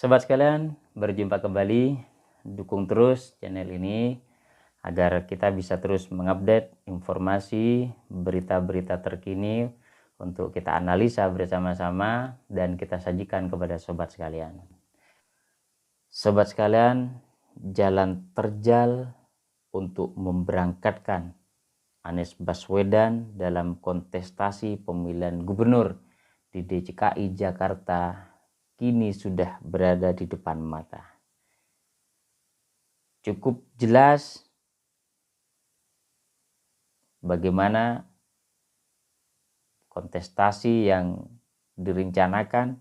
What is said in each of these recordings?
Sobat sekalian, berjumpa kembali. Dukung terus channel ini agar kita bisa terus mengupdate informasi, berita-berita terkini untuk kita analisa bersama-sama dan kita sajikan kepada sobat sekalian. Sobat sekalian, jalan terjal untuk memberangkatkan Anies Baswedan dalam kontestasi pemilihan gubernur di DKI Jakarta kini sudah berada di depan mata. Cukup jelas bagaimana kontestasi yang direncanakan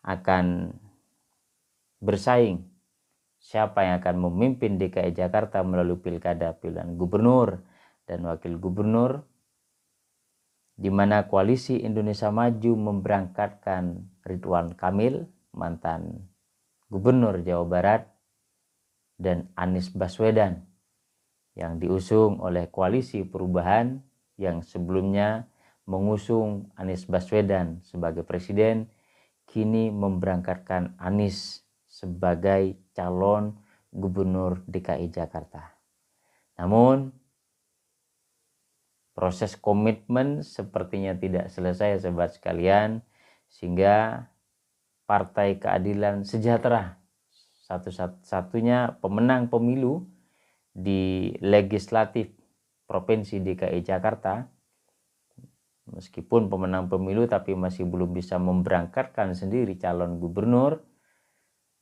akan bersaing siapa yang akan memimpin DKI Jakarta melalui pilkada pilihan gubernur dan wakil gubernur, di mana Koalisi Indonesia Maju memberangkatkan Ridwan Kamil, mantan Gubernur Jawa Barat, dan Anies Baswedan yang diusung oleh Koalisi Perubahan yang sebelumnya mengusung Anies Baswedan sebagai presiden, kini memberangkatkan Anies sebagai calon Gubernur DKI Jakarta. Namun proses komitmen sepertinya tidak selesai sobat sekalian, sehingga Partai Keadilan Sejahtera, satu-satunya pemenang pemilu di legislatif Provinsi DKI Jakarta, meskipun pemenang pemilu tapi masih belum bisa memberangkatkan sendiri calon gubernur,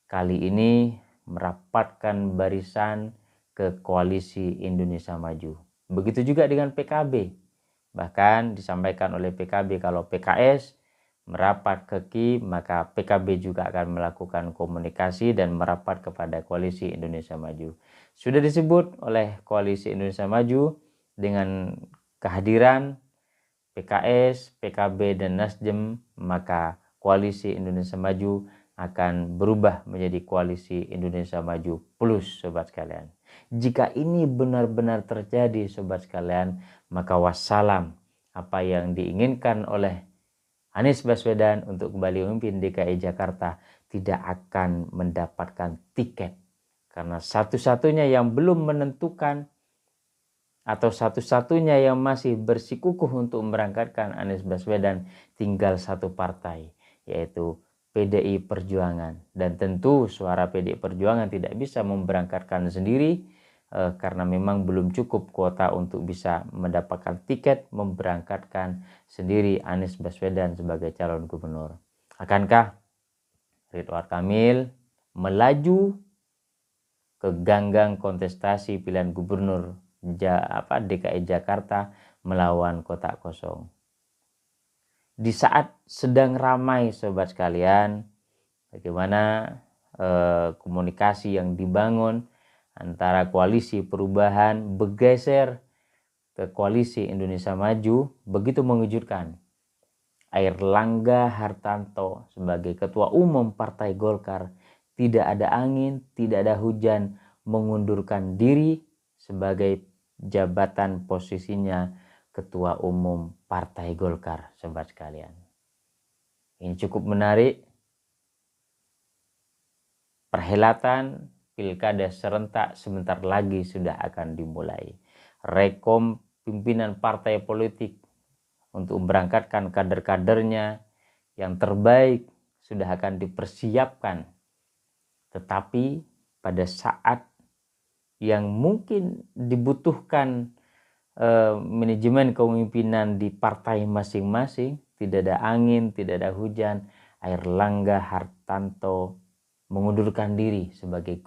kali ini merapatkan barisan ke Koalisi Indonesia Maju. Begitu juga dengan PKB. Bahkan disampaikan oleh PKB kalau PKS merapat ke KI, maka PKB juga akan melakukan komunikasi dan merapat kepada Koalisi Indonesia Maju. Sudah disebut oleh Koalisi Indonesia Maju dengan kehadiran PKS, PKB, dan Nasdem, maka Koalisi Indonesia Maju akan berubah menjadi Koalisi Indonesia Maju Plus, sobat sekalian. Jika ini benar-benar terjadi, sobat sekalian, maka wassalam, apa yang diinginkan oleh Anies Baswedan untuk kembali memimpin DKI Jakarta tidak akan mendapatkan tiket. Karena satu-satunya yang belum menentukan atau satu-satunya yang masih bersikukuh untuk memberangkatkan Anies Baswedan tinggal satu partai, yaitu PDI Perjuangan. Dan tentu suara PDI Perjuangan tidak bisa memberangkatkan sendiri karena memang belum cukup kuota untuk bisa mendapatkan tiket memberangkatkan sendiri Anies Baswedan sebagai calon gubernur. Akankah Ridwan Kamil melaju ke ganggang kontestasi pilihan gubernur DKI Jakarta melawan kotak kosong? Di saat sedang ramai, sobat sekalian, bagaimana komunikasi yang dibangun antara Koalisi Perubahan bergeser ke Koalisi Indonesia Maju begitu mengejutkan. Airlangga Hartarto sebagai Ketua Umum Partai Golkar tidak ada angin, tidak ada hujan, mengundurkan diri sebagai jabatan posisinya Ketua Umum Partai Golkar, sobat sekalian. Ini cukup menarik. Perhelatan pilkada serentak sebentar lagi sudah akan dimulai. Rekom pimpinan partai politik untuk memberangkatkan kader-kadernya yang terbaik sudah akan dipersiapkan. Tetapi pada saat yang mungkin dibutuhkan manajemen kepemimpinan di partai masing-masing, tidak ada angin, tidak ada hujan, Airlangga Hartarto mengundurkan diri sebagai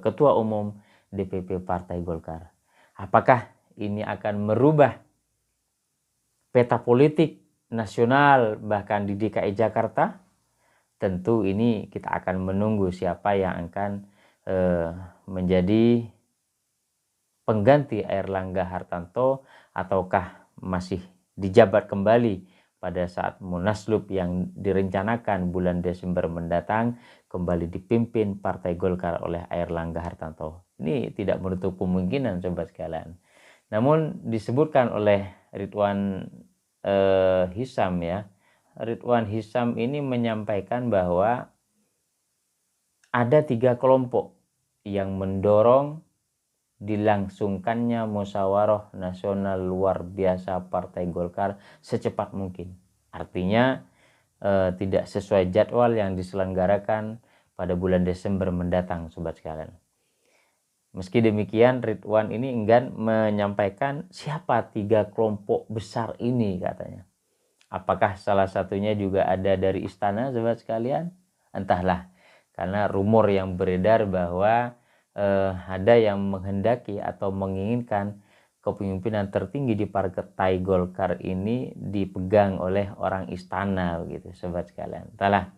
Ketua Umum DPP Partai Golkar. Apakah ini akan merubah peta politik nasional bahkan di DKI Jakarta? Tentu ini kita akan menunggu siapa yang akan menjadi pengganti Airlangga Hartarto, ataukah masih dijabat kembali pada saat Munaslup yang direncanakan bulan Desember mendatang kembali dipimpin Partai Golkar oleh Airlangga Hartarto. Ini tidak menutup kemungkinan, sobat sekalian. Namun disebutkan oleh Ridwan Hisam ya, Ridwan Hisam ini menyampaikan bahwa ada 3 kelompok yang mendorong dilangsungkannya musyawarah nasional luar biasa Partai Golkar secepat mungkin. Artinya tidak sesuai jadwal yang diselenggarakan pada bulan Desember mendatang, sobat sekalian. Meski demikian, Ridwan ini enggan menyampaikan siapa 3 kelompok besar ini katanya. Apakah salah satunya juga ada dari istana, sobat sekalian? Entahlah, karena rumor yang beredar bahwa ada yang menghendaki atau menginginkan kepemimpinan tertinggi di Partai Golkar ini dipegang oleh orang istana begitu, sobat sekalian. Entahlah,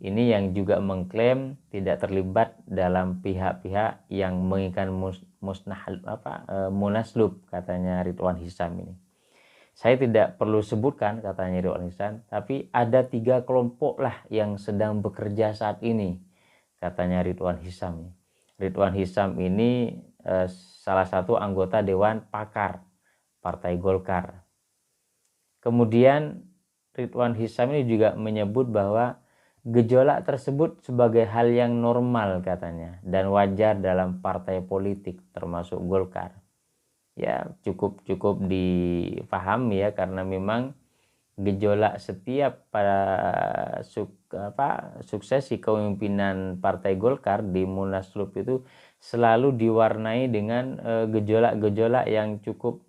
ini yang juga mengklaim tidak terlibat dalam pihak-pihak yang menginginkan Munaslup, katanya Ridwan Hisam ini. Saya tidak perlu sebutkan, katanya Ridwan Hisam, tapi ada 3 kelompok lah yang sedang bekerja saat ini, katanya Ridwan Hisam. Ridwan Hisam ini salah satu anggota Dewan Pakar Partai Golkar. Kemudian Ridwan Hisam ini juga menyebut bahwa gejolak tersebut sebagai hal yang normal katanya dan wajar dalam partai politik termasuk Golkar. Ya cukup dipahami ya, karena memang gejolak setiap pada suksesi kepemimpinan Partai Golkar di Munaslup itu selalu diwarnai dengan gejolak-gejolak yang cukup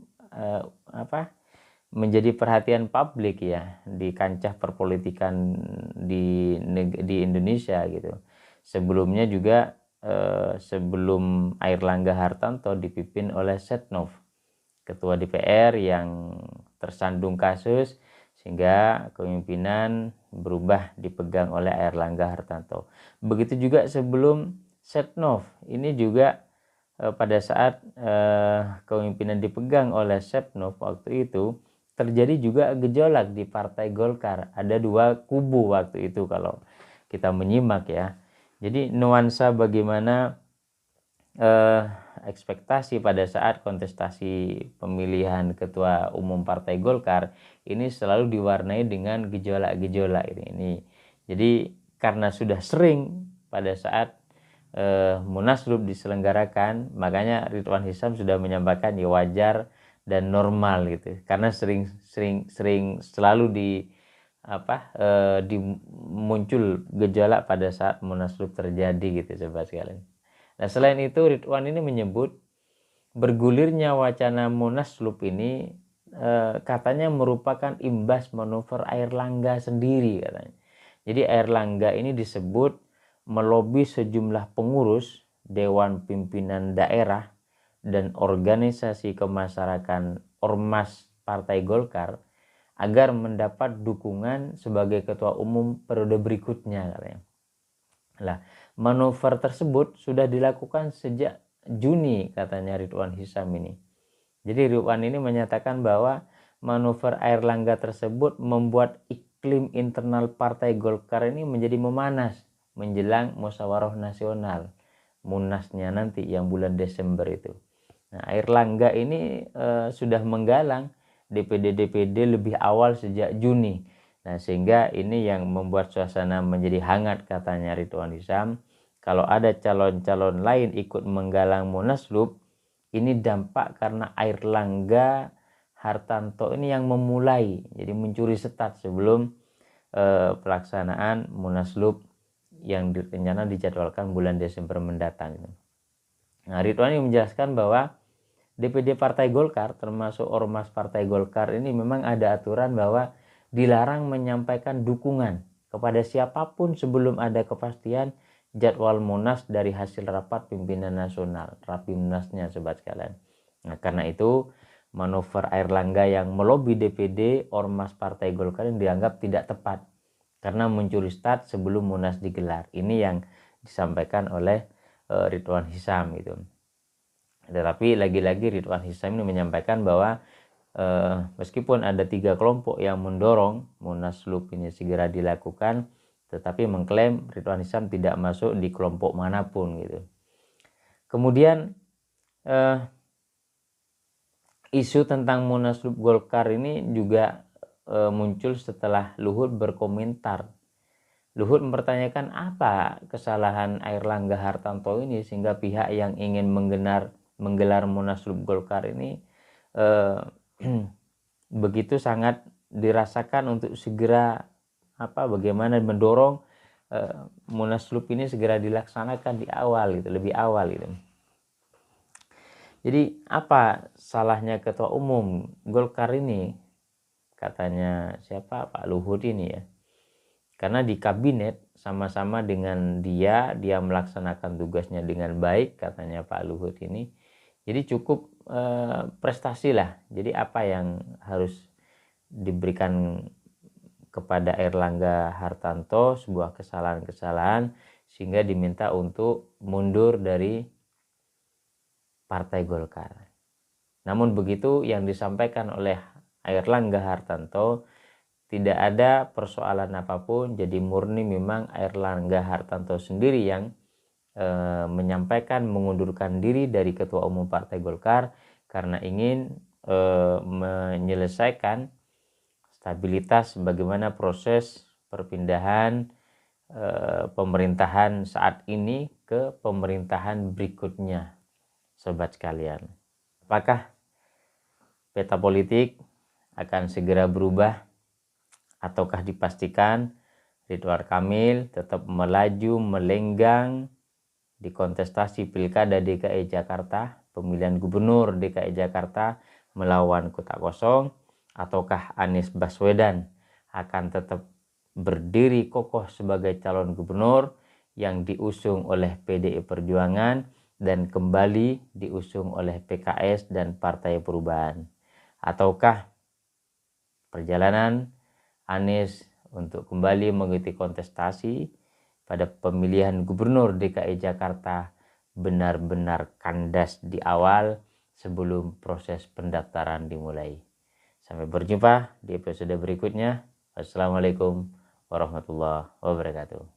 menjadi perhatian publik ya di kancah perpolitikan di Indonesia gitu. Sebelumnya juga sebelum Airlangga Hartarto dipimpin oleh Setnov, ketua DPR yang tersandung kasus sehingga kepemimpinan berubah dipegang oleh Airlangga Hartarto. Begitu juga sebelum Setnov, ini juga pada saat kepemimpinan dipegang oleh Setnov waktu itu terjadi juga gejolak di Partai Golkar. Ada 2 kubu waktu itu kalau kita menyimak ya. Jadi nuansa bagaimana ekspektasi pada saat kontestasi pemilihan ketua umum Partai Golkar ini selalu diwarnai dengan gejolak-gejolak ini. Jadi karena sudah sering pada saat Munaslup diselenggarakan, makanya Ridwan Hisam sudah menyampaikan ya wajar dan normal gitu. Karena sering selalu muncul gejolak pada saat Munaslup terjadi gitu, sobat sekalian. Nah, selain itu Ridwan ini menyebut bergulirnya wacana Munaslup ini katanya merupakan imbas manuver Airlangga sendiri katanya. Jadi Airlangga ini disebut melobi sejumlah pengurus Dewan Pimpinan Daerah dan organisasi kemasyarakatan Ormas Partai Golkar agar mendapat dukungan sebagai ketua umum periode berikutnya katanya. Lah, manuver tersebut sudah dilakukan sejak Juni katanya Ridwan Hisam ini. Jadi Ridwan ini menyatakan bahwa manuver Airlangga tersebut membuat iklim internal Partai Golkar ini menjadi memanas menjelang musyawarah nasional Munasnya nanti yang bulan Desember itu. Nah, Airlangga ini sudah menggalang DPD lebih awal sejak Juni. Nah, sehingga ini yang membuat suasana menjadi hangat katanya Ridwan Hisam. Kalau ada calon-calon lain ikut menggalang Munaslup, ini dampak karena Airlangga Hartarto ini yang memulai, jadi mencuri start sebelum pelaksanaan Munaslup yang rencana dijadwalkan bulan Desember mendatang. Nah, Ridwan ini menjelaskan bahwa DPD Partai Golkar termasuk Ormas Partai Golkar ini memang ada aturan bahwa dilarang menyampaikan dukungan kepada siapapun sebelum ada kepastian jadwal Munas dari hasil rapat pimpinan nasional, Rapimnasnya, sobat sekalian. Nah, karena itu manuver Airlangga yang melobi DPD Ormas Partai Golkar yang dianggap tidak tepat karena mencuri start sebelum Munas digelar. Ini yang disampaikan oleh Ridwan Hisam gitu. Tetapi lagi-lagi Ridwan Hisam ini menyampaikan bahwa meskipun ada 3 kelompok yang mendorong Munaslup ini segera dilakukan, tetapi mengklaim Ridwan Hisam tidak masuk di kelompok manapun gitu. Kemudian isu tentang Munaslup Golkar ini juga muncul setelah Luhut berkomentar Luhut mempertanyakan apa kesalahan Airlangga Hartarto ini sehingga pihak yang ingin menggelar Munaslup Golkar ini begitu sangat dirasakan untuk segera bagaimana mendorong Munaslup ini segera dilaksanakan di awal gitu, lebih awal gitu. Jadi apa salahnya ketua umum Golkar ini, katanya siapa, Pak Luhut ini ya, karena di kabinet sama-sama dengan dia melaksanakan tugasnya dengan baik, katanya Pak Luhut ini. Jadi cukup prestasi lah. Jadi apa yang harus diberikan kepada Airlangga Hartarto, sebuah kesalahan-kesalahan sehingga diminta untuk mundur dari Partai Golkar. Namun begitu yang disampaikan oleh Airlangga Hartarto tidak ada persoalan apapun, jadi murni memang Airlangga Hartarto sendiri yang menyampaikan mengundurkan diri dari Ketua Umum Partai Golkar karena ingin menyelesaikan stabilitas bagaimana proses perpindahan pemerintahan saat ini ke pemerintahan berikutnya. Sobat sekalian, apakah peta politik akan segera berubah ataukah dipastikan Ridwan Kamil tetap melaju melenggang di kontestasi Pilkada DKI Jakarta, pemilihan gubernur DKI Jakarta melawan Kota Kosong, ataukah Anies Baswedan akan tetap berdiri kokoh sebagai calon gubernur yang diusung oleh PDI Perjuangan dan kembali diusung oleh PKS dan Partai Perubahan, ataukah perjalanan Anies untuk kembali mengikuti kontestasi pada pemilihan gubernur DKI Jakarta benar-benar kandas di awal sebelum proses pendaftaran dimulai. Sampai berjumpa di episode berikutnya. Wassalamualaikum warahmatullahi wabarakatuh.